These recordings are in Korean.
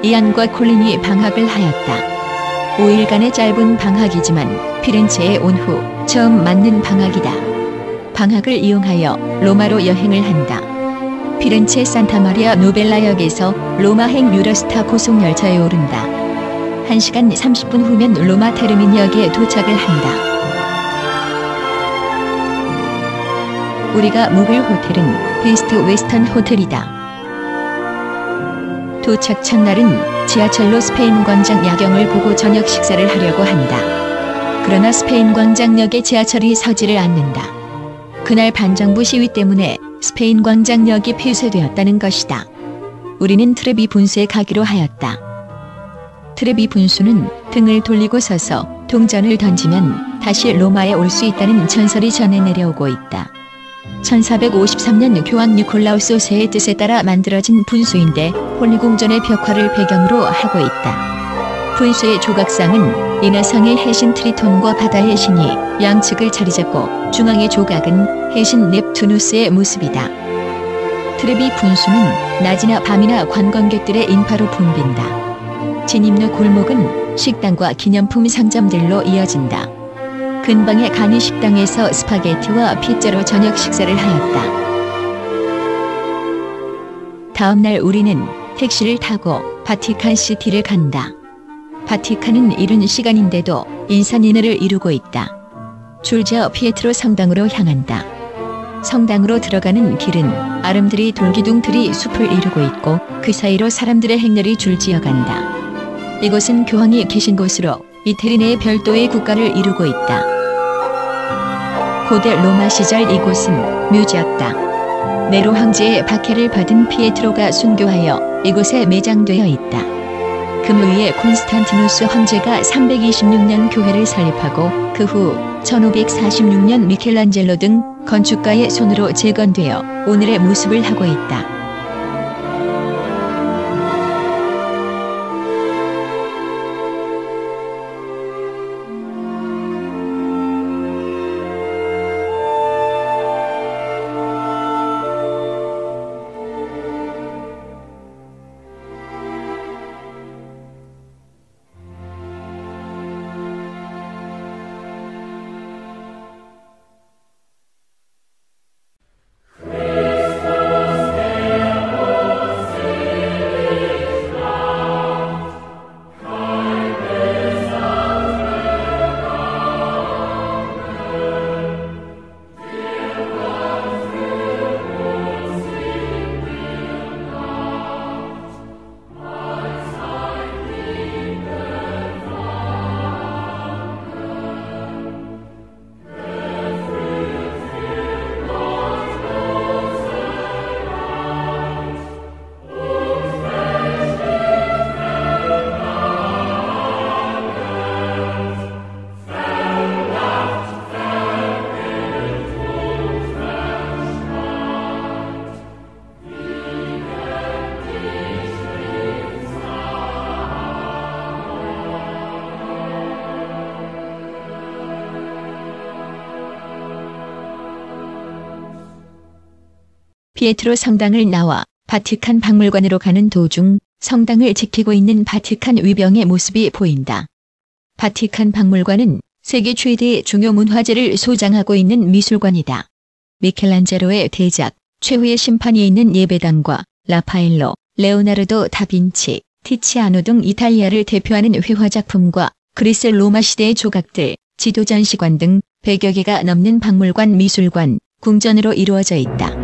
이안과 콜린이 방학을 하였다. 5일간의 짧은 방학이지만 피렌체에 온 후 처음 맞는 방학이다. 방학을 이용하여 로마로 여행을 한다. 피렌체 산타마리아 노벨라역에서 로마행 유로스타 고속열차에 오른다. 1시간 30분 후면 로마 테르미니역에 도착을 한다. 우리가 묵을 호텔은 베스트 웨스턴 호텔이다. 도착 첫날은 지하철로 스페인 광장 야경을 보고 저녁 식사를 하려고 한다. 그러나 스페인 광장역에 지하철이 서지를 않는다. 그날 반정부 시위 때문에 스페인 광장역이 폐쇄되었다는 것이다. 우리는 트레비 분수에 가기로 하였다. 트레비 분수는 등을 돌리고 서서 동전을 던지면 다시 로마에 올 수 있다는 전설이 전해 내려오고 있다. 1453년 교황 니콜라우스 5세의 뜻에 따라 만들어진 분수인데 홀리궁전의 벽화를 배경으로 하고 있다. 분수의 조각상은 인화성의 해신 트리톤과 바다의 신이 양측을 자리잡고 중앙의 조각은 해신 넵투누스의 모습이다. 트레비 분수는 낮이나 밤이나 관광객들의 인파로 붐빈다. 진입로 골목은 식당과 기념품 상점들로 이어진다. 근방의 가니 식당에서 스파게티와 피자로 저녁 식사를 하였다. 다음날 우리는 택시를 타고 바티칸 시티를 간다. 바티칸은 이른 시간인데도 인산인해를 이루고 있다. 줄지어 피에트로 성당으로 향한다. 성당으로 들어가는 길은 아름드리 돌기둥들이 숲을 이루고 있고 그 사이로 사람들의 행렬이 줄지어 간다. 이곳은 교황이 계신 곳으로 이태리 내에 별도의 국가를 이루고 있다. 고대 로마 시절 이곳은 묘지였다. 네로 황제의 박해를 받은 피에트로가 순교하여 이곳에 매장되어 있다. 금요일에 콘스탄티누스 황제가 326년 교회를 설립하고 그 후 1546년 미켈란젤로 등 건축가의 손으로 재건되어 오늘의 모습을 하고 있다. 피에트로 성당을 나와 바티칸 박물관으로 가는 도중 성당을 지키고 있는 바티칸 위병의 모습이 보인다. 바티칸 박물관은 세계 최대의 중요 문화재를 소장하고 있는 미술관이다. 미켈란젤로의 대작, 최후의 심판이 있는 예배당과 라파엘로, 레오나르도 다빈치, 티치아노 등 이탈리아를 대표하는 회화작품과 그리스 로마 시대의 조각들, 지도전시관 등 100여 개가 넘는 박물관 미술관, 궁전으로 이루어져 있다.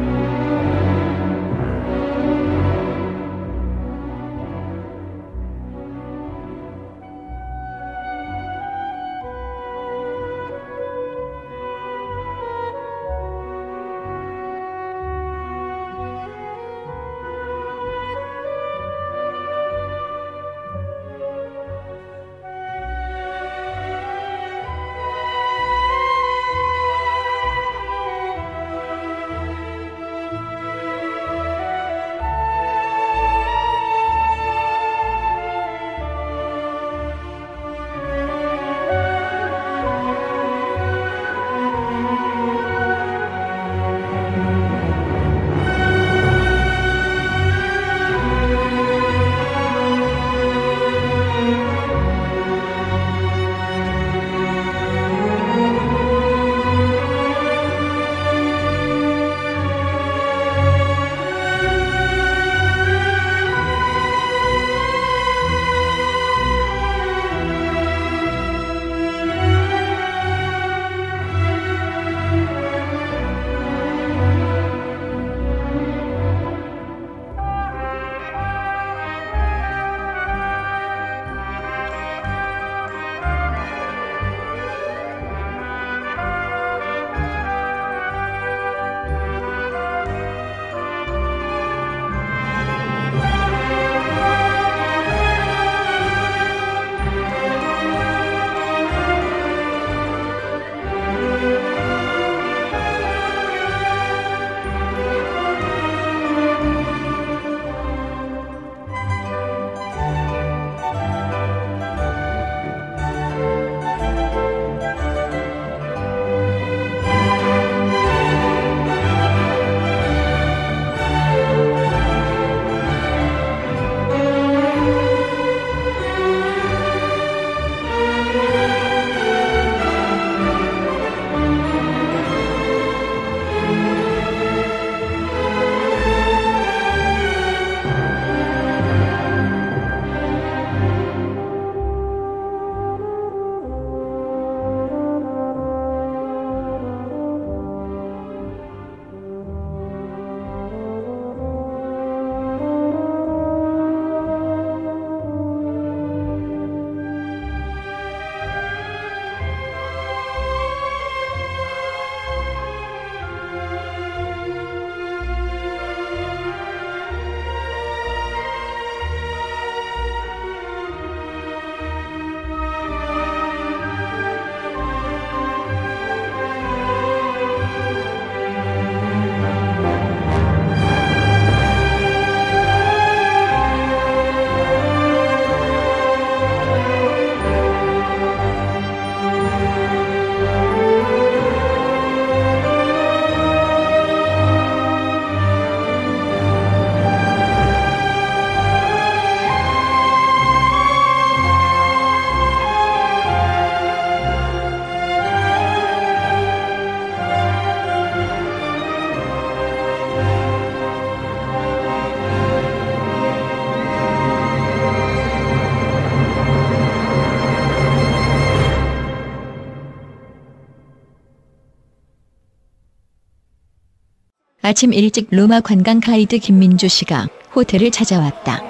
아침 일찍 로마 관광 가이드 김민주 씨가 호텔을 찾아왔다.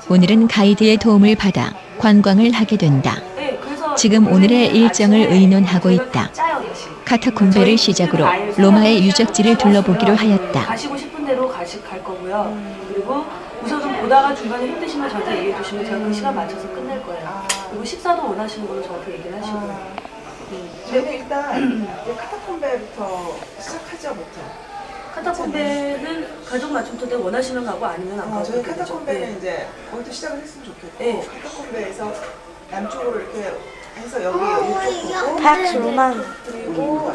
오늘은 가이드의 도움을 받아 관광을 하게 된다. 지금 오늘의 일정을 의논하고 있다. 카타콤베를 시작으로 로마의 유적지를 둘러보기로 하였다. 가시고 싶은 대로 갈 거고요. 그리고 우선은 보다가 중간에 힘드시면 저한테 얘기해 주시면 제가 그 시간 맞춰서 끝낼 거예요. 그리고 식사도 원하시는 걸로 저한테 얘기를 하시고요. 저희는 일단 카타콤베부터 시작하죠, 보통. 카타콤베는 가족 맞춤 때 원하시면 가고 아니면 안 가고. 저희 카타콤베는 이제 거기도 시작을 했으면 좋겠고, 네. 카타콤베에서 남쪽으로 이렇게 해서 여기 이쪽 보고 박스 로망. 그리고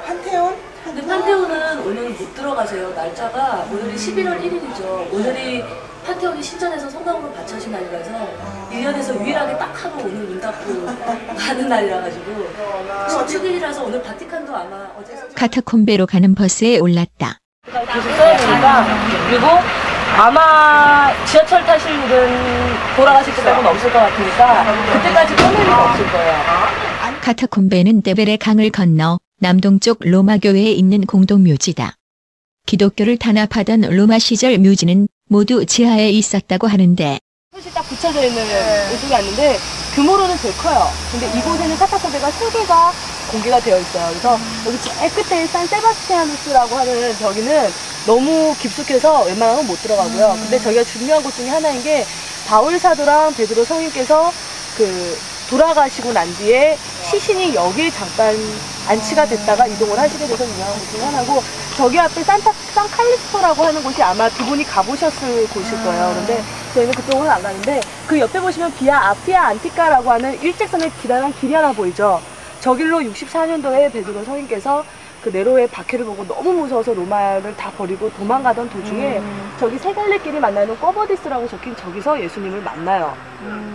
판테온? 근데 판테온은 오늘 못 들어가세요. 날짜가 오늘이 11월 1일이죠. 오늘이 판테온이 신전에서 성당으로 바쳐진 날이라서 1년에서 유일하게 딱 하고 오늘 문 닫고 가는 날이라 가지고 17일이라서 오늘 바티칸도 아마 어제 카타콤베로 가는 버스에 올랐다. 계속 써야 되니까. 그리고 아마 지하철 타실 일은 돌아가실 때 빼고는 없을 것 같으니까 그때까지 꺼낼 일은 없을 거예요. 카타콤베는 데벨의 강을 건너 남동쪽 로마 교회에 있는 공동묘지다. 기독교를 탄압하던 로마 시절 묘지는 모두 지하에 있었다고 하는데 사실 딱 붙여져 있는 모습이 왔는데 규모로는 되게 커요. 근데 이곳에는 카타콤베가 3개가 공개가 되어 있어요. 그래서 여기 제일 끝에 산 세바스티아누스라고 하는 저기는 너무 깊숙해서 웬만하면 못 들어가고요. 근데 저기가 중요한 곳 중에 하나인 게 바울 사도랑 베드로 성인께서 돌아가시고 난 뒤에 시신이 여기에 잠깐 안치가 됐다가 이동을 하시게 돼서 유명한 곳 중에 하나고, 저기 앞에 산 칼리스토라고 하는 곳이 아마 두 분이 가보셨을 곳일 거예요. 근데 저희는 그쪽으로는 안 가는데 그 옆에 보시면 비아 아피아 안티카라고 하는 일직선의 기다란 길이 하나 보이죠. 저 길로 64년도에 베드로 성인께서 그 네로의 박해를 보고 너무 무서워서 로마를 다 버리고 도망가던 도중에 저기 세 갈래길이 만나는 꿔버디스라고 적힌 저기서 예수님을 만나요.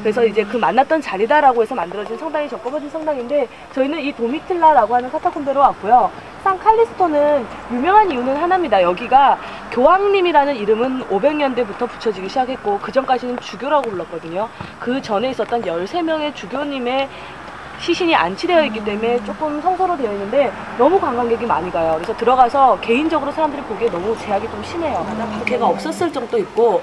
그래서 이제 그 만났던 자리다라고 해서 만들어진 성당이 저 꿔버디스 성당인데, 저희는 이 도미틸라라고 하는 카타콤베로 왔고요. 산 칼리스토는 유명한 이유는 하나입니다. 여기가 교황님이라는 이름은 500년대부터 붙여지기 시작했고 그 전까지는 주교라고 불렀거든요. 그 전에 있었던 13명의 주교님의 시신이 안치되어 있기 때문에 조금 성소로 되어 있는데 너무 관광객이 많이 가요. 그래서 들어가서 개인적으로 사람들이 보기에 너무 제약이 좀 심해요. 박해가 없었을 정도 있고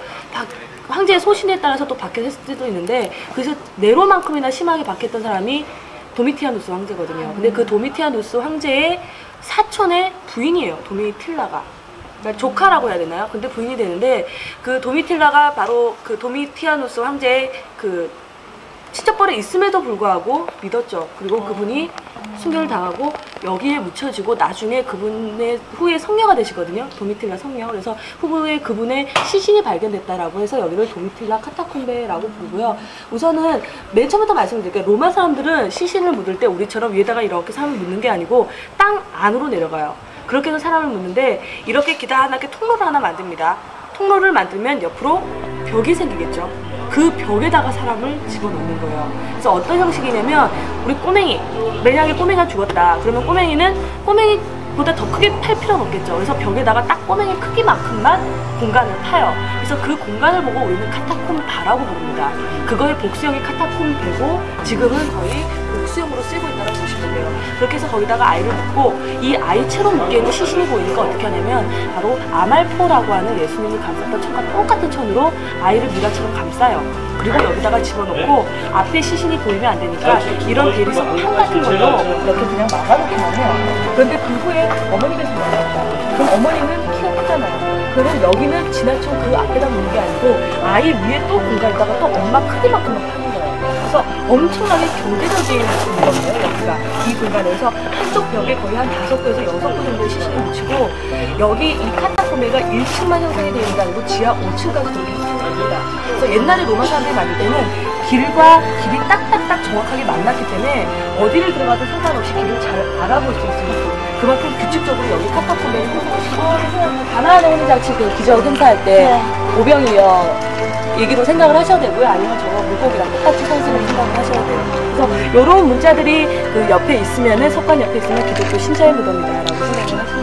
황제의 소신에 따라서 또 박해했을 때도 있는데, 그래서 네로만큼이나 심하게 박했던 사람이 도미티아누스 황제거든요. 근데 그 도미티아누스 황제의 사촌의 부인이에요, 도미틸라가. 그러니까 조카라고 해야 되나요? 근데 부인이 되는데, 그 도미틸라가 바로 그 도미티아누스 황제의 그 친척벌에 있음에도 불구하고 믿었죠. 그리고 그분이 순교를 당하고 여기에 묻혀지고 나중에 그분의 후에 성녀가 되시거든요. 도미틸라 성녀. 그래서 후에 그분의 시신이 발견됐다라고 해서 여기를 도미틸라 카타콤베라고 부르고요. 우선은 맨 처음부터 말씀드릴게요. 로마 사람들은 시신을 묻을 때 우리처럼 위에다가 이렇게 사람을 묻는 게 아니고 땅 안으로 내려가요. 그렇게 해서 사람을 묻는데 이렇게 기다랗게 통로를 하나 만듭니다. 통로를 만들면 옆으로 벽이 생기겠죠. 그 벽에다가 사람을 집어넣는 거예요. 그래서 어떤 형식이냐면, 우리 꼬맹이, 만약에 꼬맹이가 죽었다 그러면 꼬맹이보다 더 크게 팔 필요는 없겠죠. 그래서 벽에다가 딱 꼬맹이 크기만큼만 공간을 파요. 그래서 그 공간을 보고 우리는 카타콤바라고 부릅니다. 그거의 복수형이 카타콤베고 지금은 거의 복수형으로 쓰이고 있다고 보시면 돼요. 그렇게 해서 거기다가 아이를 묻고, 이 아이채로 묶여있는 시신이 보이니까 어떻게 하냐면 바로 아말포라고 하는 예수님을 감쌌던 천과 똑같은 천으로 아이를 미라처럼 감싸요. 그리고 여기다가 집어넣고 앞에 시신이 보이면 안 되니까 이런 대리석판 같은 걸로 이렇게 그냥 막아놓기만 해요. 그런데 그 후에 어머니가 죽어났다. 그럼 어머니는 키가 크잖아요. 그러면 여기는 지나쳐 그 앞에다 놓는 게 아니고 아이 위에 또 공간에다가 또 엄마 크기만큼만 파는 거예요. 그래서 엄청나게 교대적인 공간이에요, 여기가. 이 공간에서 한쪽 벽에 거의 한 5구에서 6구 정도의 시신을 묻히고, 여기 이 카타콤베가 1층만 형성이 되어 있는 게 아니고 지하 5층까지 저렇게 형성이 됩니다. 그래서 옛날에 로마 사람들이 만들 때는 길과 길이 딱딱딱 정확하게 만났기 때문에 어디를 들어가도 상관없이 길을 잘 알아볼 수 있습니다. 그만큼 규칙적으로 여기 카타콤베를 형성하시고, 바나나 오는 장치 그 기적 행사할 때 오병이어 얘기로 생각을 하셔야 되고요. 아니면 저거 물고기랑 똑같이 선생을 생각을 하셔야 돼요. 그래서 이런 문자들이 그 옆에 있으면은, 석관 옆에 있으면 기독교 신자의 무덤이다라고 생각을 하시면 됩니다.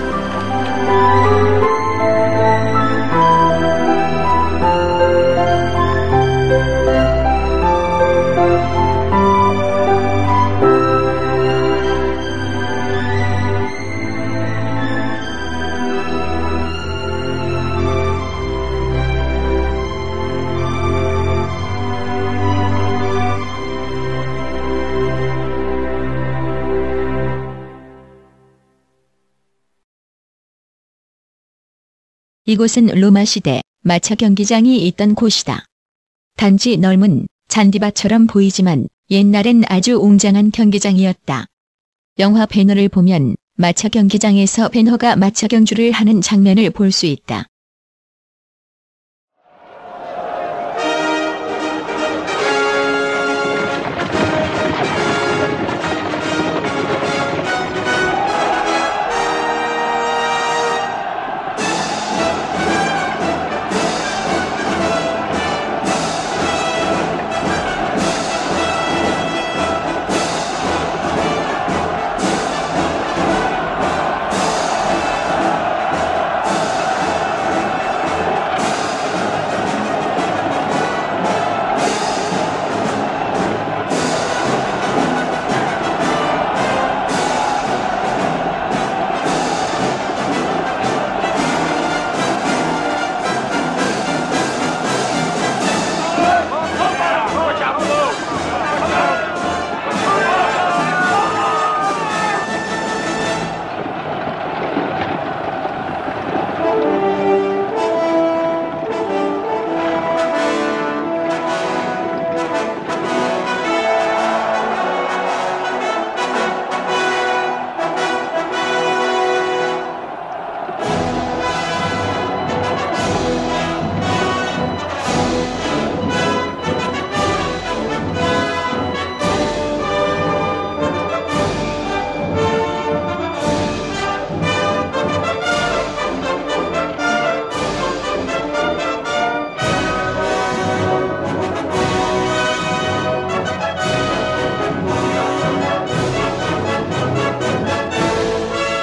이곳은 로마 시대 마차 경기장이 있던 곳이다. 단지 넓은 잔디밭처럼 보이지만 옛날엔 아주 웅장한 경기장이었다. 영화 배너를 보면 마차 경기장에서 배너가 마차 경주를 하는 장면을 볼 수 있다.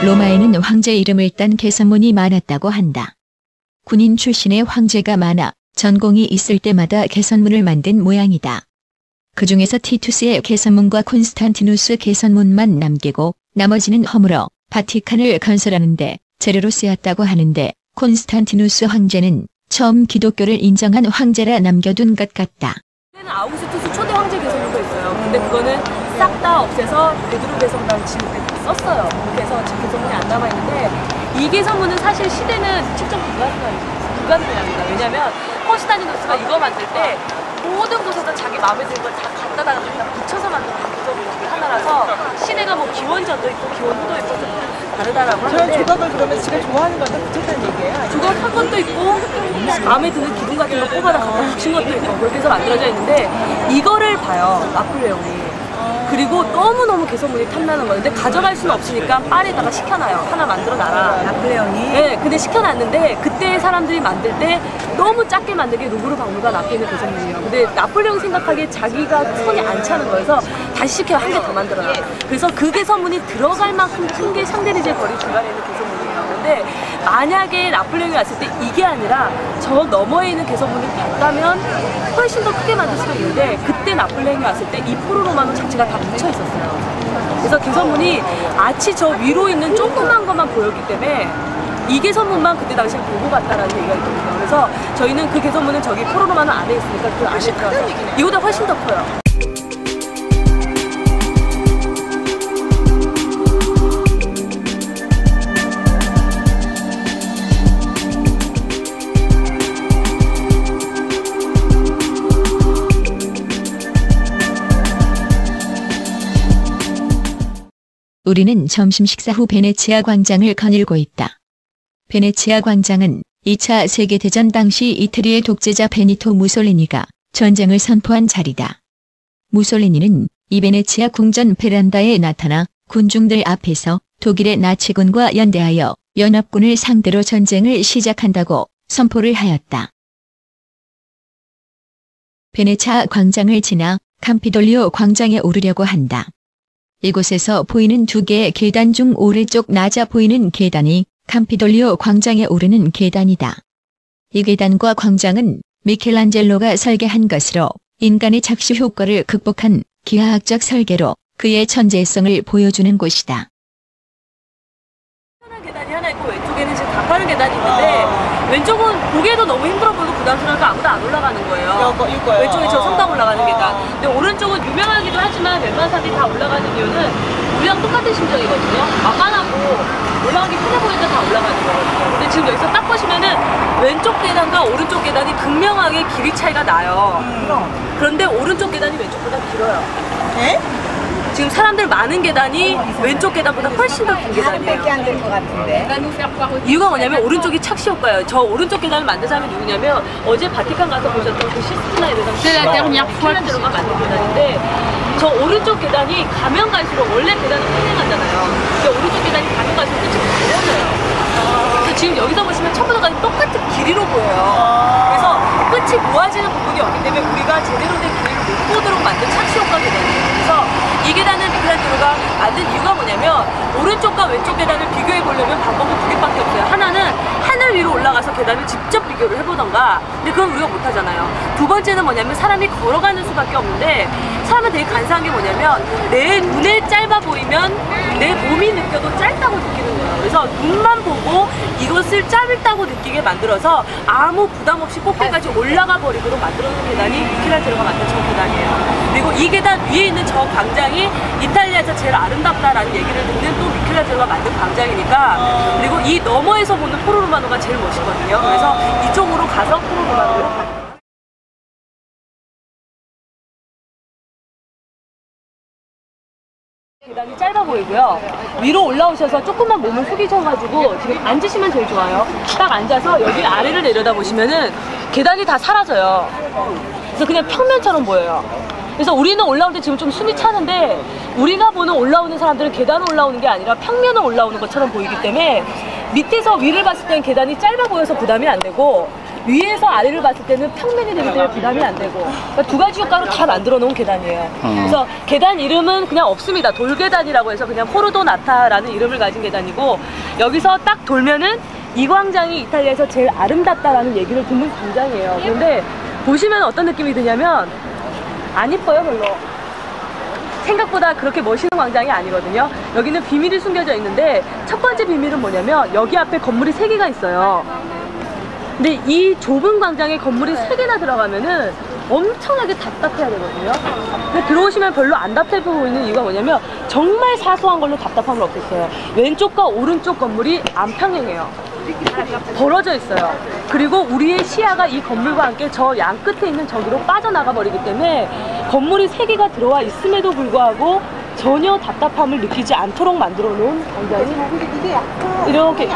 로마에는 황제 이름을 딴 개선문이 많았다고 한다. 군인 출신의 황제가 많아 전공이 있을 때마다 개선문을 만든 모양이다. 그 중에서 티투스의 개선문과 콘스탄티누스 개선문만 남기고 나머지는 허물어 바티칸을 건설하는데 재료로 쓰였다고 하는데 콘스탄티누스 황제는 처음 기독교를 인정한 황제라 남겨둔 것 같다. 아우구스투스 초대 황제 개선문도 있어요. 근데 그거는 싹 다 없애서 베드로 개선당 지을 때 썼어요. 그렇게 해서 지금 개선문이 안 남아있는데 이 개선문은 사실 시대는 측정 불가능합니다. 왜냐면 콘스탄티누스가 이거 만들 때 모든 곳에서 자기 마음에 드는 걸 다 갖다다가 갖다 붙여서 만든 구조물이 하나라서 시대가 뭐 기원전도 있고 기원후도 있고 좀 다르다라고 하는데 저런 조각을 그러면 지가 좋아하는 걸 붙였다는 얘기예요? 조각한 것도 있고 마음에 드는 기둥 같은 거 뽑아다 갖다 붙인 것도 있고 그렇게 해서 만들어져 있는데 이거를 봐요. 나폴레옹이. 그리고 너무너무 개선문이 탐나는 거예요. 근데 가져갈 수는 없으니까 파리에다가 시켜놔요. 하나 만들어놔라. 나폴레옹이? 네, 근데 시켜놨는데 그때 사람들이 만들 때 너무 작게 만들게 루브르 박물관 앞에 있는 개선문이에요. 근데 나폴레옹 생각하기에 자기가 손이 안 차는 거여서 다시 시켜 한 개 더 만들어놔. 그래서 그 개선문이 들어갈 만큼 큰 게 샹델리제 거리 중간에 있는 개선문이에요. 근데 만약에 나폴레옹이 왔을 때 이게 아니라 저 너머에 있는 개선문을 봤다면 훨씬 더 크게 만들 수도 있는데 그때 나폴레옹이 왔을 때 이 포로로마노 자체가 다 묻혀 있었어요. 그래서 개선문이 아치 저 위로 있는 조그만 것만 보였기 때문에 이 개선문만 그때 당시에 보고 갔다라는 얘기가 있거든요. 그래서 저희는 그 개선문은 저기 포로로마노 안에 있으니까 그 안에 들어가서 이보다 훨씬 더 커요. 우리는 점심 식사 후 베네치아 광장을 거닐고 있다. 베네치아 광장은 2차 세계대전 당시 이태리의 독재자 베니토 무솔리니가 전쟁을 선포한 자리다. 무솔리니는 이 베네치아 궁전 베란다에 나타나 군중들 앞에서 독일의 나치군과 연대하여 연합군을 상대로 전쟁을 시작한다고 선포를 하였다. 베네치아 광장을 지나 campidoglio 광장에 오르려고 한다. 이곳에서 보이는 두 개의 계단 중 오른쪽 낮아 보이는 계단이 campidoglio 광장에 오르는 계단이다. 이 계단과 광장은 미켈란젤로가 설계한 것으로 인간의 착시 효과를 극복한 기하학적 설계로 그의 천재성을 보여주는 곳이다. 계단이 하나 있고 왼쪽에는 지금 가파른 계단이 있는데 왼쪽은 보기에도 너무 힘들어 보이고 부담스러우니까 아무도 안 올라가는 거예요. 이거요? 왼쪽이 저 성당 올라가는 계단. 근데 오른쪽은 유명하기도 하지만 웬만한 사람들이 다 올라가는 이유는 우리랑 똑같은 심정이거든요. 만만하고 올라가기 편해 보이니까 다 올라가는 거거든요. 근데 지금 여기서 딱 보시면은 극명하게 길이 차이가 나요. 그런데 오른쪽 계단이 왼쪽보다 길어요. 네? 지금 사람들 많은 계단이 왼쪽 계단보다 훨씬 더 긴 계단이에요. 안 될 것 같은데. 이유가 뭐냐면 오른쪽이 착시 효과예요. 저 오른쪽 계단을 만든 사람이 누구냐면 어제 바티칸 가서 보셨던 그 시스티나 이런 핀란드로가 만든 계단인데 저 오른쪽 계단이 가면 갈수록 원래 계단은 평행하잖아요. 근데 오른쪽 계단이 가면 갈수록 끝이 멀어져요. 그래서 지금 여기서 보시면 처음부터까지 똑같은 길이로 보여요. 그래서 끝이 모아지는 부분이 없기 때문에 우리가 제대로 된 길이를 못 보도록 만든 착시 효과 계단이에요. 그래서 이 계단은 미켈란젤로가 만든 이유가 뭐냐면 오른쪽과 왼쪽 계단을 비교해 보려면 방법은 두 개밖에 없어요. 하나는 하늘 위로 올라가서 계단을 직접 비교를 해보던가, 근데 그건 우리가 못하잖아요. 두 번째는 뭐냐면 사람이 걸어가는 수밖에 없는데 사람은 되게 간사한 게 뭐냐면 내 눈에 짧아 보이면 내 몸이 느껴도 짧다고 느끼는 거예요. 그래서 눈만 보고 이것을 짧다고 느끼게 만들어서 아무 부담 없이 꼭대기까지 올라가 버리도록 만들어놓은 계단이 미켈란젤로가 만든 저 계단이에요. 그리고 이 계단 위에 있는 저 광장이 이탈리아에서 제일 아름답다라는 얘기를 듣는 또 미켈란젤로가 만든 광장이니까, 그리고 이 너머에서 보는 포로 로마노가 제일 멋있거든요. 그래서 이쪽으로 가서 포로 로마노를 계단이 짧아 보이고요. 위로 올라오셔서 조금만 몸을 숙이셔가지고 지금 앉으시면 제일 좋아요. 딱 앉아서 여기 아래를 내려다보시면은 계단이 다 사라져요. 그래서 그냥 평면처럼 보여요. 그래서 우리는 올라올 때 지금 좀 숨이 차는데 우리가 보는 올라오는 사람들은 계단을 올라오는 게 아니라 평면을 올라오는 것처럼 보이기 때문에 밑에서 위를 봤을 때는 계단이 짧아 보여서 부담이 안 되고 위에서 아래를 봤을 때는 평면이 되기 때문에 부담이 안 되고, 그러니까 두 가지 효과로 다 만들어 놓은 계단이에요. 그래서 계단 이름은 그냥 없습니다. 돌계단이라고 해서 그냥 포르도 나타라는 이름을 가진 계단이고, 여기서 딱 돌면은 이 광장이 이탈리아에서 제일 아름답다라는 얘기를 듣는 광장이에요. 그런데 보시면 어떤 느낌이 드냐면 안 이뻐요, 별로. 생각보다 그렇게 멋있는 광장이 아니거든요. 여기는 비밀이 숨겨져 있는데 첫 번째 비밀은 뭐냐면 여기 앞에 건물이 3개가 있어요. 근데 이 좁은 광장에 건물이 3개나 들어가면은 엄청나게 답답해야 되거든요. 근데 들어오시면 별로 안 답답해 보이는 이유가 뭐냐면 정말 사소한 걸로 답답함을 없앴어요. 왼쪽과 오른쪽 건물이 안 평행해요. 벌어져 있어요. 그리고 우리의 시야가 이 건물과 함께 저 양 끝에 있는 저기로 빠져나가 버리기 때문에 건물이 3개가 들어와 있음에도 불구하고 전혀 답답함을 느끼지 않도록 만들어 놓은 광장이 이렇게,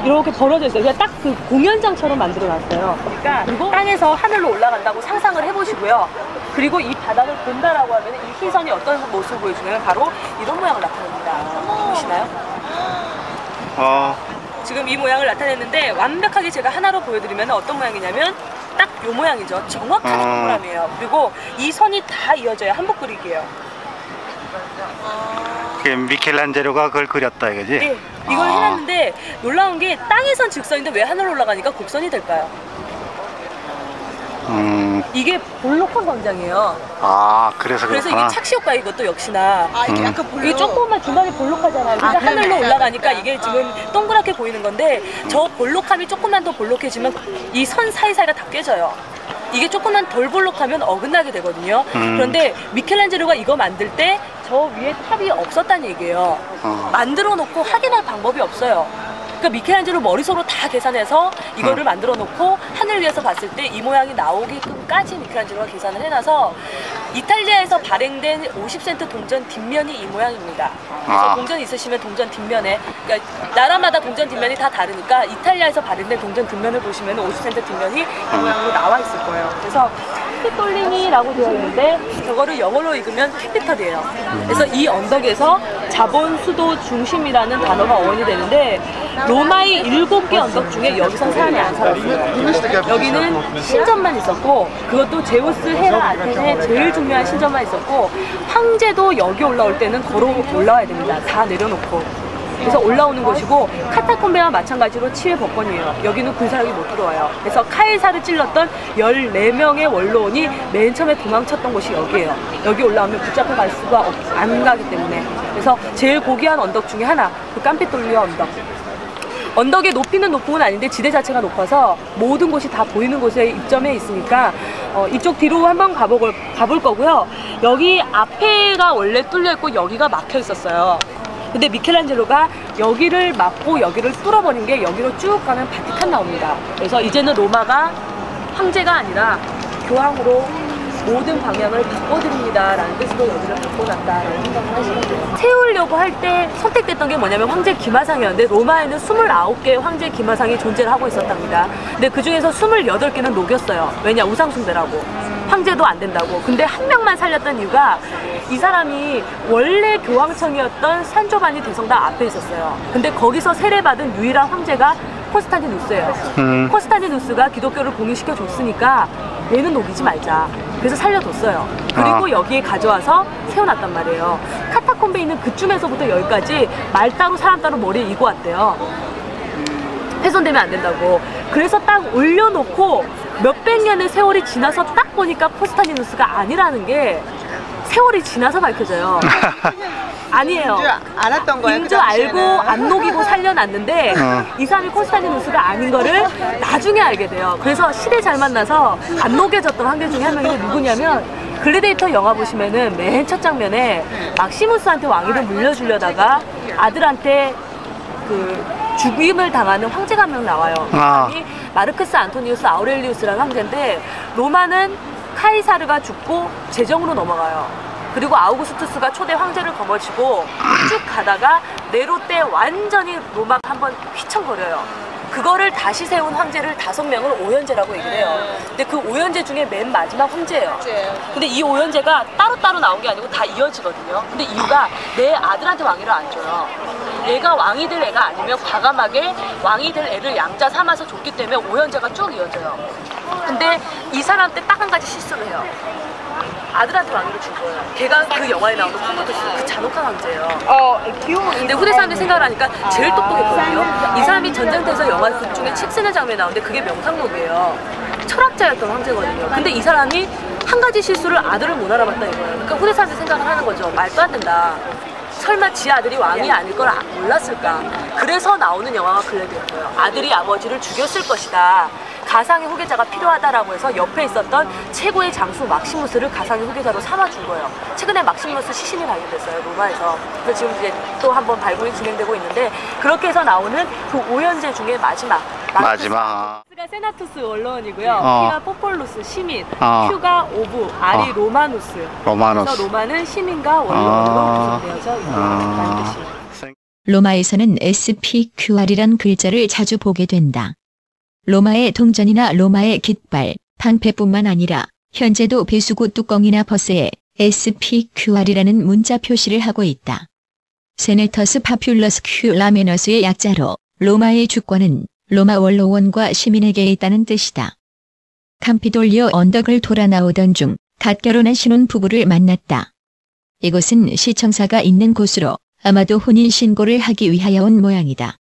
이렇게 벌어져 있어요. 그냥 딱 그 공연장처럼 만들어 놨어요. 그러니까 그리고 땅에서 하늘로 올라간다고 상상을 해보시고요. 그리고 이 바닥을 본다라고 하면 이 시선이 어떤 모습을 보여주냐면 바로 이런 모양을 나타냅니다. 보이시나요? 지금 이 모양을 나타냈는데 완벽하게 제가 하나로 보여드리면 어떤 모양이냐면 딱 이 모양이죠. 정확하게 동그라미예요. 그리고 이 선이 다 이어져야 한복 그리기예요. 미켈란젤로가 그걸 그렸다 이거지? 네, 이걸 해놨는데 놀라운 게 땅에선 직선인데 왜 하늘로 올라가니까 곡선이 될까요? 이게 볼록한 광장이에요. 그래서 이게 착시 효과, 이것도 역시나. 이게 약간 볼록. 이게 조금만 중간에 볼록하잖아요. 그러니까 하늘로 올라가니까 이게 지금 동그랗게 보이는 건데 저 볼록함이 조금만 더 볼록해지면 이 선 사이사이가 다 깨져요. 이게 조금만 덜 볼록하면 어긋나게 되거든요. 그런데 미켈란젤로가 이거 만들 때 저 위에 탑이 없었다는 얘기예요. 만들어 놓고 확인할 방법이 없어요. 그러니까 미켈란젤로 머릿속으로 다 계산해서 이거를 만들어 놓고 하늘 위에서 봤을 때 이 모양이 나오게끔까지 미켈란젤로가 계산을 해놔서 이탈리아에서 발행된 50센트 동전 뒷면이 이 모양입니다. 그래서 동전 있으시면 동전 뒷면에, 그러니까 나라마다 동전 뒷면이 다 다르니까 이탈리아에서 발행된 동전 뒷면을 보시면 50센트 뒷면이 이 모양으로 나와 있을 거예요. 그래서 캐피톨리니라고 되어 있는데 저거를 영어로 읽으면 캐피털이에요. 그래서 이 언덕에서 자본, 수도, 중심이라는 단어가 어원이 되는데 로마의 7개 언덕 중에 여기선 사람이 안 살았어요. 여기는 신전만 있었고, 그것도 제우스, 헤라, 아테네 제일 중요한 신전만 있었고, 황제도 여기 올라올 때는 걸어 올라와야 됩니다. 다 내려놓고. 그래서 올라오는 곳이고, 카타콤베와 마찬가지로 치외 법권이에요. 여기는 군사력이 못 들어와요. 그래서 카이사를 찔렀던 14명의 원로원이 맨 처음에 도망쳤던 곳이 여기예요. 여기 올라오면 붙잡혀 갈 수가 안 가기 때문에. 그래서 제일 고귀한 언덕 중에 하나, 그 깜피톨리오 언덕. 언덕의 높이는 높은 건 아닌데 지대 자체가 높아서 모든 곳이 다 보이는 곳에 입점해 있으니까 이쪽 뒤로 한번 가볼 거고요. 여기 앞에가 원래 뚫려 있고 여기가 막혀 있었어요. 근데 미켈란젤로가 여기를 막고 여기를 뚫어버린 게 여기로 쭉 가는 바티칸 나옵니다. 그래서 이제는 로마가 황제가 아니라 교황으로 모든 방향을 바꿔드립니다 라는 뜻으로 여기를 바꿔놨다라고 생각을 하시면 돼요. 세우려고 할 때 선택됐던 게 뭐냐면 황제 기마상이었는데 로마에는 29개의 황제 기마상이 존재를 하고 있었답니다. 근데 그 중에서 28개는 녹였어요. 왜냐? 우상숭배라고. 황제도 안 된다고. 근데 한 명만 살렸던 이유가 이 사람이 원래 교황청이었던 산조바니 대성당 앞에 있었어요. 근데 거기서 세례받은 유일한 황제가 콘스탄티누스예요. 콘스탄티누스가 기독교를 봉인시켜 줬으니까 얘는 녹이지 말자. 그래서 살려뒀어요. 그리고 여기에 가져와서 세워놨단 말이에요. 카타콤베 있는 그쯤에서부터 여기까지 말 따로 사람 따로 머리에 이고 왔대요. 훼손되면 안 된다고. 그래서 딱 올려놓고 몇백 년의 세월이 지나서 딱 보니까 콘스탄티누스가 아니라는 게 세월이 지나서 밝혀져요. 아니에요. 인줄 알았던 거야. 인줄 알고 안 녹이고 살려놨는데 이 사람이 콘스탄티누스가 아닌 거를 나중에 알게 돼요. 그래서 시대 잘 만나서 안 녹여졌던 황제 중에 한 명이 누구냐면 글래디에이터 영화 보시면은 맨 첫 장면에 막시무스한테 왕위를 물려주려다가 아들한테 그 죽임을 당하는 황제가 한 명 나와요. 그 사람이 마르크스 안토니우스 아우렐리우스라는 황제인데 로마는 카이사르가 죽고 제정으로 넘어가요. 그리고 아우구스투스가 초대 황제를 거머쥐고 쭉 가다가 네로 때 완전히 로마가 한번 휘청거려요. 그거를 다시 세운 황제를 5명을 오연제라고 얘기를 해요. 근데 그 오연제 중에 맨 마지막 황제예요. 근데 이 오연제가 따로따로 나온 게 아니고 다 이어지거든요. 근데 이유가 내 아들한테 왕위를 안 줘요. 얘가 왕이 될 애가 아니면 과감하게 왕이 될 애를 양자 삼아서 줬기 때문에 오연제가 쭉 이어져요. 근데 이 사람 때 딱 한 가지 실수를 해요. 아들한테 왕위를 준 거예요. 걔가 그 영화에 나오는 코모도스, 그 잔혹한 황제예요. 근데 후대 사람들이 생각을 하니까 제일 똑똑했거든요. 이 사람이 전쟁터에서 영화 중에 책 쓰는 장면이 나오는데 그게 명상록이에요. 철학자였던 황제거든요. 근데 이 사람이 한 가지 실수를 아들을 못 알아봤다 이거예요. 그러니까 후대 사람들이 생각을 하는 거죠. 말도 안 된다. 설마 지 아들이 왕이 아닐 걸 몰랐을까? 그래서 나오는 영화가 글래디에이터예요. 아들이 아버지를 죽였을 것이다. 가상의 후계자가 필요하다라고 해서 옆에 있었던 최고의 장수 막시무스를 가상의 후계자로 삼아준 거예요. 최근에 막시무스 시신이 발견됐어요, 로마에서. 그래서 지금 이제 또 한 번 발굴이 진행되고 있는데 그렇게 해서 나오는 그 오연제 중에 마지막. 가 세나투스 원로원이고요. P가 포폴루스 시민, Q가 오브, R이 로마누스. 그래서 로마는 시민과 원로원으로 구성되어져 있다는 뜻이에요. 로마에서는 SPQR이란 글자를 자주 보게 된다. 로마의 동전이나 로마의 깃발, 방패뿐만 아니라 현재도 배수구 뚜껑이나 버스에 SPQR이라는 문자 표시를 하고 있다. 세네터스 파퓰러스 큐 라메너스의 약자로 로마의 주권은 로마 원로원과 시민에게 있다는 뜻이다. campidoglio 언덕을 돌아 나오던 중 갓 결혼한 신혼부부를 만났다. 이곳은 시청사가 있는 곳으로 아마도 혼인신고를 하기 위하여 온 모양이다.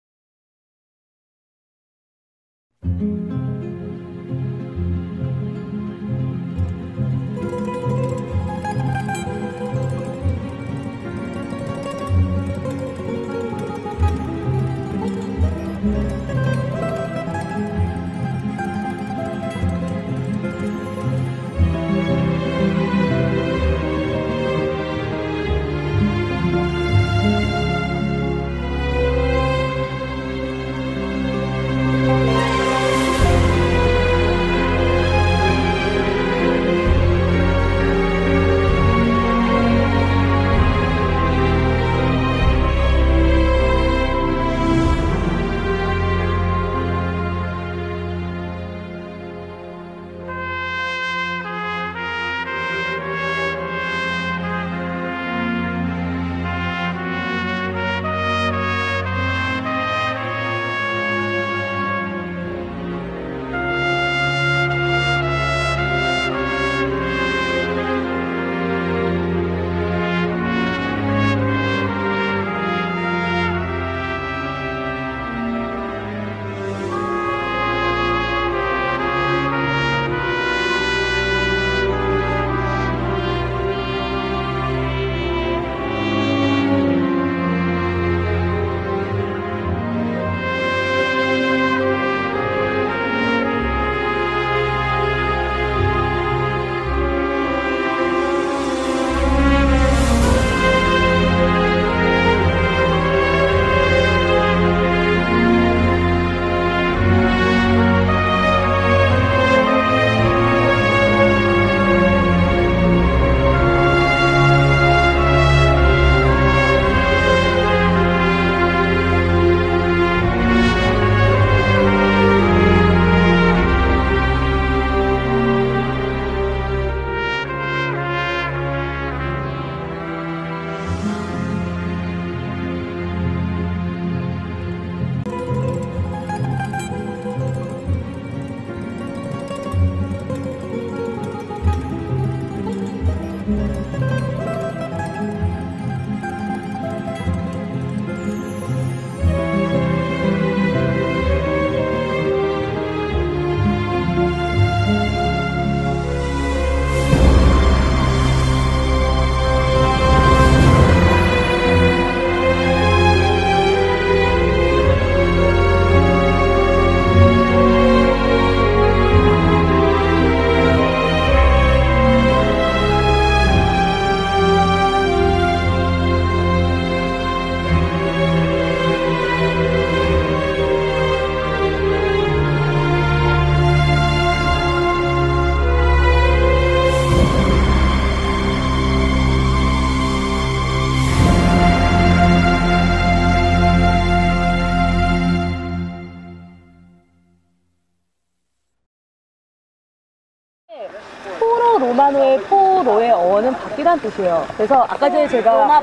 어는 바퀴란 뜻이에요. 그래서 아까 전에 제가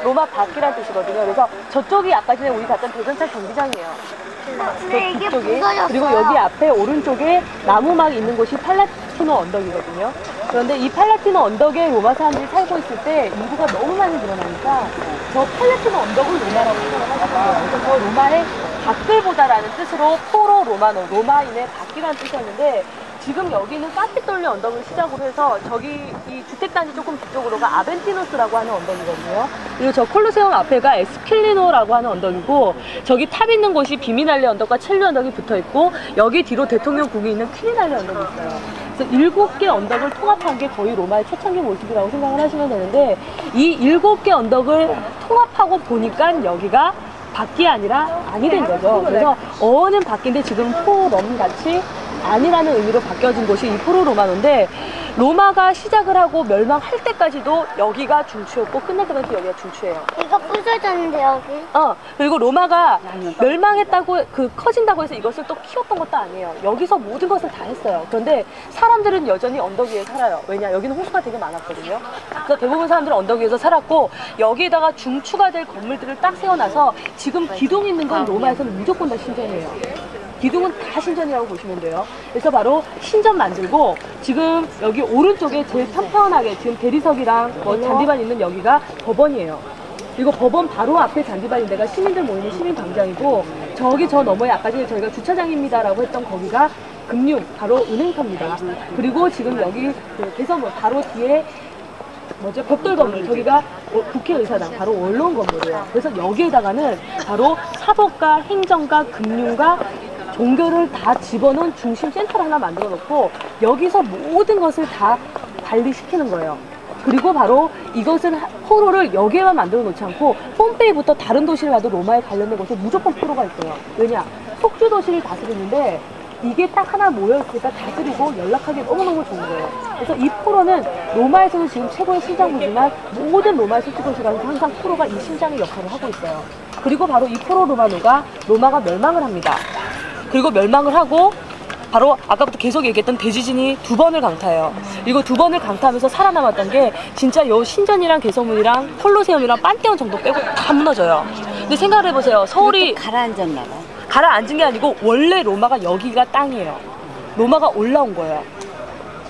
로마 바퀴란 뜻이거든요. 그래서 저쪽이 아까 전에 우리 갔던 대전차 경기장이에요. 근데 이게 북쪽이. 부서졌어요. 그리고 여기 앞에 오른쪽에 나무막 있는 곳이 팔라티노 언덕이거든요. 그런데 이 팔라티노 언덕에 로마 사람들이 살고 있을 때 인구가 너무 많이 늘어나니까 저 팔라티노 언덕을 로마라고 생각을 하셨어요. 그래서 저 로마의 밖을보다라는 뜻으로 포로 로마노, 로마인의 밖이라는 뜻이었는데 지금 여기는 카피톨리 언덕을 시작으로 해서 저기 이 주택단지 조금 뒤쪽으로가 아벤티누스라고 하는 언덕이거든요. 그리고 저 콜로세움 앞에가 에스킬리노라고 하는 언덕이고 저기 탑 있는 곳이 비미날레 언덕과 첼리 언덕이 붙어있고 여기 뒤로 대통령궁이 있는 퀴리날레 언덕이 있어요. 그래서 7개 언덕을 통합한 게 거의 로마의 초창기 모습이라고 생각을 하시면 되는데 이 7개 언덕을 통합하고 보니까 여기가 밖이 아니라 안이 된 거죠. 그래서 어는 밖인데 지금 포럼같이 안이라는 의미로 바뀌어진 곳이 이 포로 로마노인데 로마가 시작을 하고 멸망할 때까지도 여기가 중추였고 끝날 때까지 여기가 중추예요. 이거 부서졌는데 여기. 그리고 로마가 멸망했다고 커진다고 해서 이것을 또 키웠던 것도 아니에요. 여기서 모든 것을 다 했어요. 그런데 사람들은 여전히 언덕 위에 살아요. 왜냐? 여기는 호수가 되게 많았거든요. 그래서 대부분 사람들은 언덕 위에서 살았고 여기에다가 중추가 될 건물들을 딱 세워놔서 지금 기둥 있는 건 로마에서는 무조건 다 신전이에요. 기둥은 다 신전이라고 보시면 돼요. 그래서 바로 신전 만들고 지금 여기 오른쪽에 제일 편편하게 지금 대리석이랑 잔디밭 있는 여기가 법원이에요. 그리고 법원 바로 앞에 잔디밭인 데가 시민들 모이는 시민광장이고 저기 저 너머에 아까 전에 저희가 주차장입니다라고 했던 거기가 금융, 바로 은행터입니다. 그리고 지금 여기 개선문 바로 뒤에 벽돌 건물, 저기가 국회의사당, 바로 원로원 건물이에요. 그래서 여기에다가는 바로 사법과 행정과 금융과 종교를 다 집어넣은 중심 센터를 하나 만들어 놓고 여기서 모든 것을 다 관리시키는 거예요. 그리고 바로 이것은 포로를 여기에만 만들어 놓지 않고 폼페이부터 다른 도시를 가도 로마에 관련된 곳에 무조건 포로가 있어요. 왜냐? 속주 도시를 다스리는데 이게 딱 하나 모여있으니까 다스리고 연락하기 너무너무 좋은 거예요. 그래서 이 포로는 로마에서는 지금 최고의 심장부지만 모든 로마의 속주 도시가서 항상 포로가 이 심장의 역할을 하고 있어요. 그리고 바로 이 포로 로마노가 로마가 멸망을 합니다. 그리고 멸망을 하고 바로 아까부터 계속 얘기했던 대지진이 2번을 강타해요. 그리고 2번을 강타하면서 살아남았던 게 진짜 요 신전이랑 개성문이랑 콜로세움이랑 판테온 정도 빼고 다 무너져요. 근데 생각을 해보세요. 서울이 가라앉았나 봐. 가라앉은 게 아니고 원래 로마가 여기가 땅이에요. 로마가 올라온 거예요.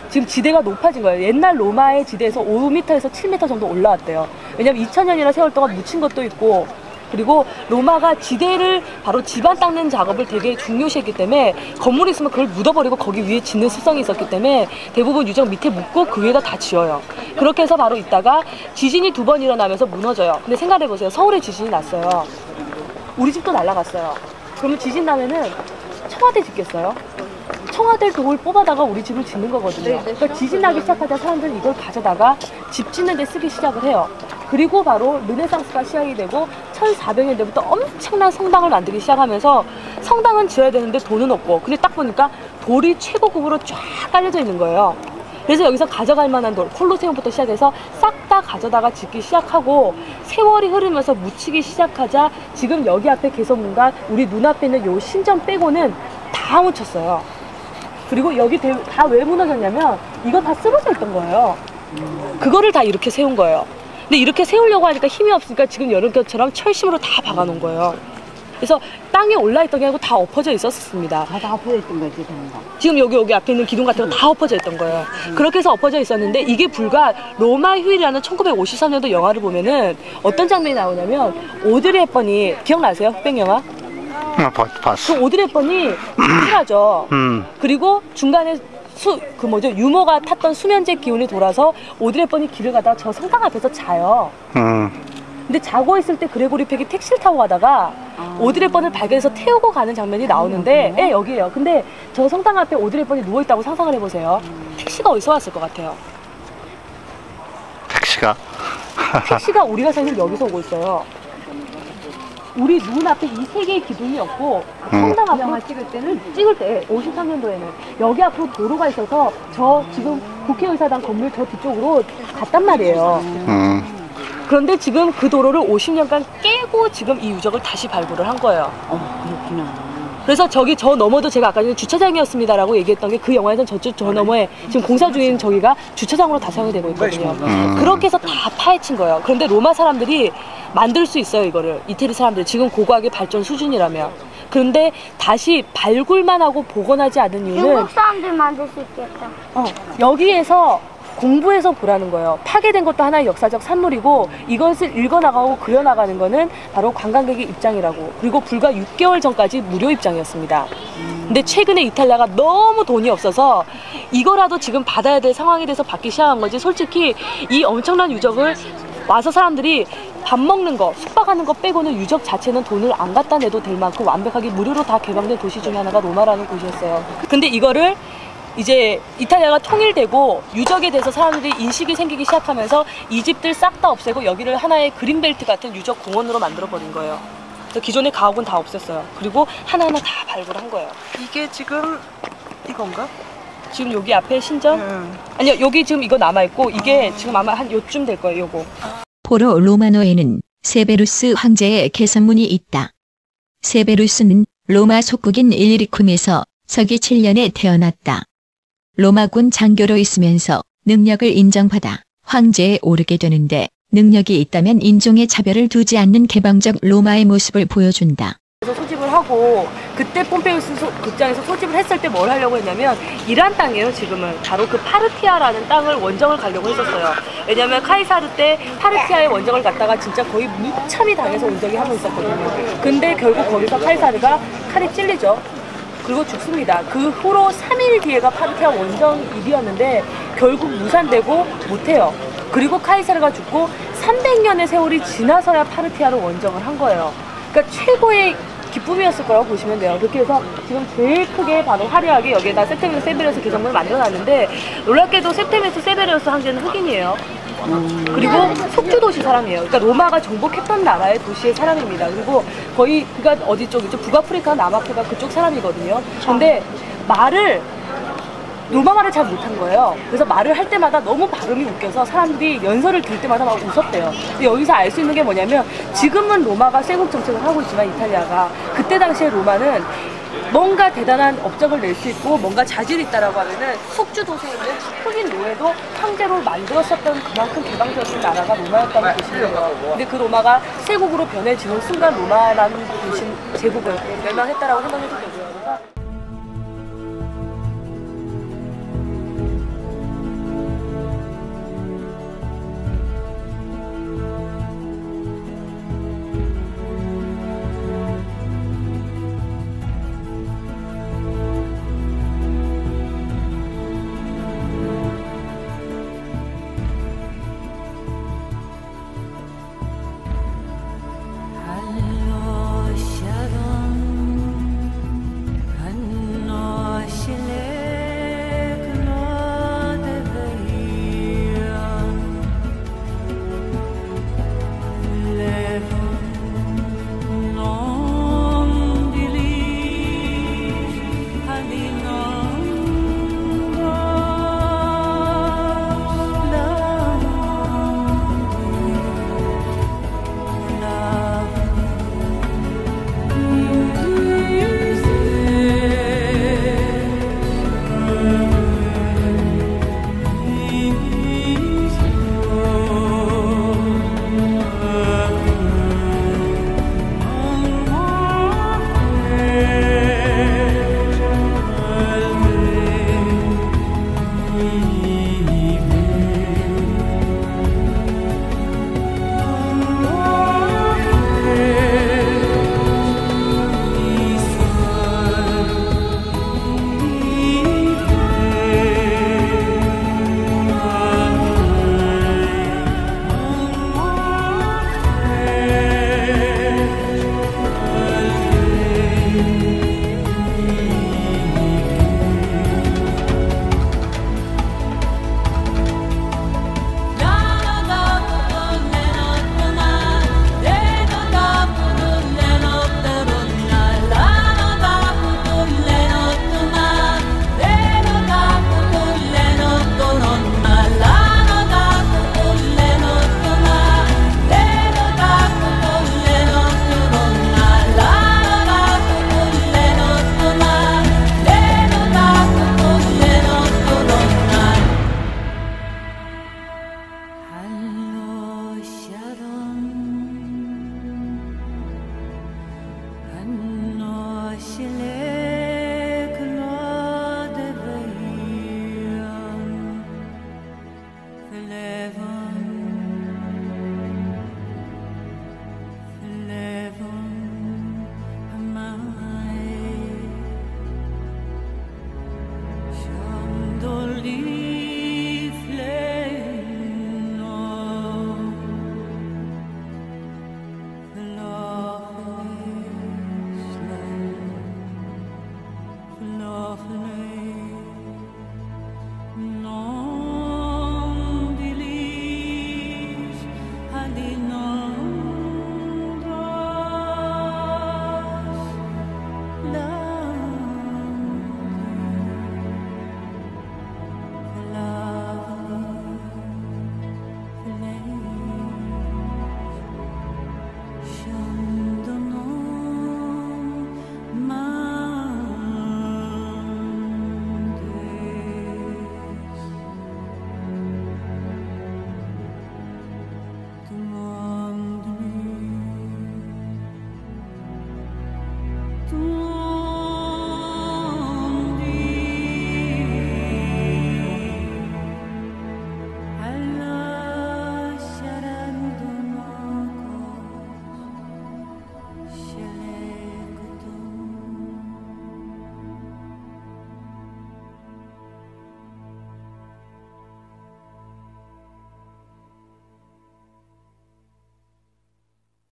지금 지대가 높아진 거예요. 옛날 로마의 지대에서 5m에서 7m 정도 올라왔대요. 왜냐면 2000년이나 세월 동안 묻힌 것도 있고 그리고 로마가 지대를 바로 지반 닦는 작업을 되게 중요시했기 때문에 건물이 있으면 그걸 묻어버리고 거기 위에 짓는 습성이 있었기 때문에 대부분 유적 밑에 묻고 그 위에다 다 지어요. 그렇게 해서 바로 있다가 지진이 2번 일어나면서 무너져요. 근데 생각해보세요. 서울에 지진이 났어요. 우리 집도 날아갔어요. 그러면 지진 나면은 청와대 짓겠어요? 청와대 돌 뽑아다가 우리 집을 짓는 거거든요. 그러니까 지진 나기 시작하자 사람들은 이걸 가져다가 집 짓는 데 쓰기 시작을 해요. 그리고 바로 르네상스가 시작이 되고 1400년대부터 엄청난 성당을 만들기 시작하면서 성당은 지어야 되는데 돈은 없고 근데 딱 보니까 돌이 최고급으로 쫙 깔려져 있는 거예요. 그래서 여기서 가져갈 만한 돌, 콜로세움부터 시작해서 싹 다 가져다가 짓기 시작하고 세월이 흐르면서 묻히기 시작하자 지금 여기 앞에 개선문과 우리 눈앞에 있는 요 신전 빼고는 다 묻혔어요. 그리고 여기 다 왜 무너졌냐면 이거 다 쓰러져 있던 거예요. 그거를 다 이렇게 세운 거예요. 근데 이렇게 세우려고 하니까 힘이 없으니까 지금 여름것처럼 철심으로 다 박아놓은 거예요. 그래서 땅에 올라있던 게 아니고 다 엎어져 있었습니다. 다 엎어져 있던 거지, 그런 거. 지금 여기 앞에 있는 기둥 같은 거 다 엎어져 있던 거예요. 그렇게 해서 엎어져 있었는데 이게 불과 로마 휴일이라는 1953년도 영화를 보면은 어떤 장면이 나오냐면 오드리 헵번이 기억나세요? 흑백 영화? 봤어. 그 오드리 헵번이 사라져. 그리고 중간에 유모가 탔던 수면제 기운이 돌아서 오드리 헵번이 길을 가다가 저 성당 앞에서 자요. 근데 자고 있을 때 그레고리 팩이 택시를 타고 가다가 오드리 헵번을 발견해서 태우고 가는 장면이 나오는데 예, 여기에요. 근데 저 성당 앞에 오드리 헵번이 누워있다고 상상을 해보세요. 택시가 어디서 왔을 것 같아요? 택시가 우리가 사는 여기서 오고 있어요. 우리 눈앞에 이 세 개의 기둥이 없고 성당 앞으로 찍을 때 53년도에는 여기 앞으로 도로가 있어서 저 지금 국회의사당 건물 저 뒤쪽으로 갔단 말이에요. 그런데 지금 그 도로를 50년간 깨고 지금 이 유적을 다시 발굴을 한 거예요. 그렇구나. 그래서 저기 저 너머도 제가 아까 전에 주차장이었습니다라고 얘기했던 게 그 영화에서는 저쪽 저 너머에 지금 공사 중인 저기가 주차장으로 다 사용이 되고 있거든요. 그렇게 해서 다 파헤친 거예요. 그런데 로마 사람들이 만들 수 있어요, 이거를. 이태리 사람들 지금 고고하게 발전 수준이라면. 그런데 다시 발굴만 하고 복원하지 않은 이유는 중국 사람들 만들 수 있겠다. 여기에서 공부해서 보라는 거예요. 파괴된 것도 하나의 역사적 산물이고 이것을 읽어나가고 그려나가는 거는 바로 관광객의 입장이라고. 그리고 불과 6개월 전까지 무료 입장이었습니다. 근데 최근에 이탈리아가 너무 돈이 없어서 이거라도 지금 받아야 될 상황이 돼서 받기 시작한 거지. 솔직히 이 엄청난 유적을 와서 사람들이 밥 먹는 거, 숙박하는 거 빼고는 유적 자체는 돈을 안 갖다 내도 될 만큼 완벽하게 무료로 다 개방된 도시 중에 하나가 로마라는 곳이었어요. 근데 이거를 이제 이탈리아가 통일되고 유적에 대해서 사람들이 인식이 생기기 시작하면서 이 집들 싹 다 없애고 여기를 하나의 그린벨트 같은 유적 공원으로 만들어버린 거예요. 그래서 기존의 가옥은 다 없앴어요. 그리고 하나하나 다 발굴한 거예요. 이게 지금 이건가? 지금 여기 앞에 신전? 아니요, 여기 지금 이거 남아있고 이게 지금 아마 한 요쯤 될 거예요, 요거. 포로 로마노에는 세베루스 황제의 개선문이 있다. 세베루스는 로마 속국인 일리리쿰에서 서기 7년에 태어났다. 로마군 장교로 있으면서 능력을 인정받아 황제에 오르게 되는데 능력이 있다면 인종의 차별을 두지 않는 개방적 로마의 모습을 보여준다. 그래서 소집을 하고 그때 폼페이우스 극장에서 소집을 했을 때 뭘 하려고 했냐면 이란 땅이에요. 지금은 바로 그 파르티아라는 땅을 원정을 가려고 했었어요. 왜냐면 카이사르 때 파르티아의 원정을 갔다가 진짜 거의 무참히 당해서 온 적이 한 번 있었거든요. 근데 결국 거기서 카이사르가 칼에 찔리죠. 그리고 죽습니다. 그 후로 3일 뒤에가 파르티아 원정 일이었는데 결국 무산되고 못해요. 그리고 카이사르가 죽고 300년의 세월이 지나서야 파르티아로 원정을 한 거예요. 그러니까 최고의 기쁨이었을 거라고 보시면 돼요. 그렇게 해서 지금 제일 크게 바로 화려하게 여기에다 septemius severus 개성문을 만들어놨는데 놀랍게도 septemius severus 황제는 흑인이에요. 그리고 속주도시 사람이에요. 그러니까 로마가 정복했던 나라의 도시의 사람입니다. 그리고 거의 그가 어디 쪽이죠? 북아프리카, 남아프리카 그쪽 사람이거든요. 근데 말을 로마 말을 잘 못한 거예요. 그래서 말을 할 때마다 너무 발음이 웃겨서 사람들이 연설을 들을 때마다 막 웃었대요. 근데 여기서 알 수 있는 게 뭐냐면 지금은 로마가 쇄국 정책을 하고 있지만 이탈리아가 그때 당시에 로마는 뭔가 대단한 업적을 낼 수 있고 뭔가 자질이 있다라고 하면은 속주 도시에 있는 흑인 노예도 황제로 만들었었던 그만큼 개방적인 나라가 로마였다고 보시는 거예요. 근데 그 로마가 쇄국으로 변해지는 순간 로마라는 도시 제국을 멸망했다라고 생각해도 되고요.